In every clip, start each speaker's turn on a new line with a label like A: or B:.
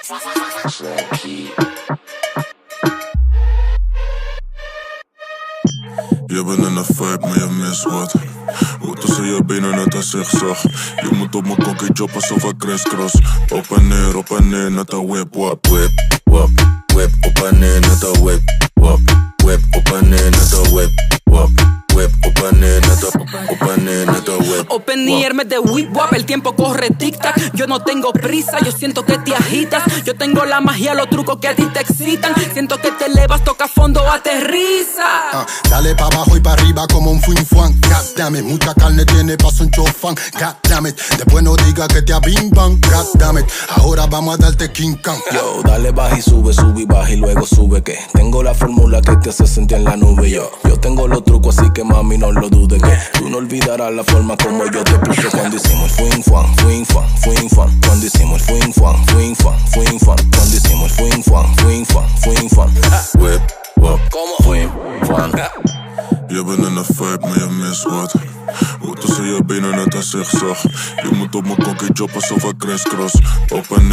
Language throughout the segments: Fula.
A: Je bent in een vibe, maar je mist wat. Hoe tussen je benen net een zigzag. Je moet op mijn kokkie choppen alsof ik crisscross. Op en neer, net een whip, wap. Whip, wap, whip, op en neer, net een whip, wap. Whip, op en neer, net een whip, wap. Whip, op en neer, net een whip.
B: Op en neer met de whip wap, el tiempo corre tic-tac. Yo no tengo prisa, yo siento que te agitas. Yo tengo la magia, los trucos que a ti te excitan. Siento que te elevas, toca fondo, aterriza.
C: Dale pa' abajo y pa' arriba como un fin fuan. God damn it, mucha carne tiene paso un chofán. God damn it, después no diga que te abimban. God damn it, ahora vamos a darte King Kong.
D: Yo, dale baja y sube, sube y baja y luego sube que tengo la fórmula que te hace sentir en la nube. Yo tengo los trucos, así que mami no lo dudes que tú no olvidarás la forma como yo te puse cuando hicimos fuin fan, fuin fan, fuin fan. Cuando hicimos fuin fan, fuin fan, fuin fan. Cuando hicimos fuin fan, fuin fan, fuin fan.
A: Whip, wap,
D: ¿Cómo?
A: fuin fan. Je bent in een vibe, maar je mist wat. Hoe tussen je benen net een zigzag. Je moet op mijn kokkie choppen alsof ik crisscross. Op en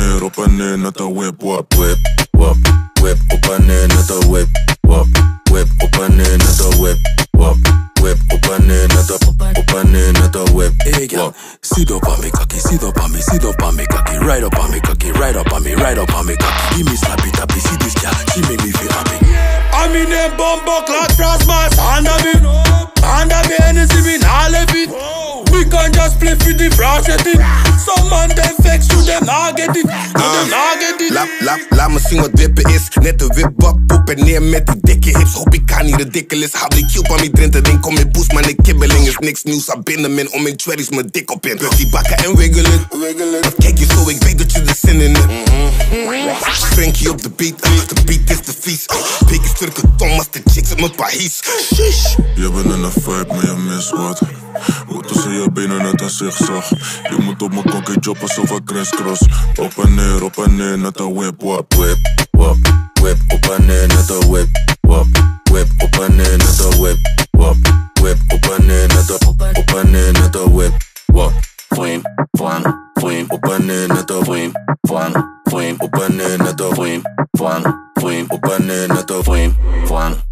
A: neer, net een whip, wap. Whip, wap, whip, op en neer, net een whip, wap. Whip, op en neer, net een whip, wap. Whip, op en neer, net een whip, wap.
D: Sit up on me cocky, sit up on me, sit up on me cocky. Right up on me cocky, right up on me, right up on me cocky. Give me slappy tappy, see this girl, she make me feel happy.
E: I'm in a bumbo clad frost mask under me Hennessy me nah left it. We can just play for the frosty. Some man them vex to them nah get it.
F: Laat me zien wat dippen is. Net een wip-wap, op en neer met die dikke hips. Hoop ik kan niet ridiculous. Hou die cube aan mijn drinten, denk kom in boost. Maar de kibbeling is niks nieuws. Aan binnen men om in cherries mijn dik op in. Druk die bakken en wiggelen. Kijk je zo, ik weet dat je er zin in hebt. Frankie op de beat, de beat is de vies. Piggy sturken Thomas, de chicks uit mijn Parijs.
A: Je bent in een vibe, maar je mist wat. Hoe tussen je benen net een zigzag. Je moet op mijn kokkie choppen alsof ik crisscross. Op en neer, net een whip, wap. Whip, wap, whip, op en neer, net een whip, wap. Whip, op en neer, net een whip, wap. Whip, op en neer, net een whip, wap. Flame, flan, flame, op en neer, net een flame, flan, flame, op en neer, net een flame, flan, flame, op en neer, net een flame, flan.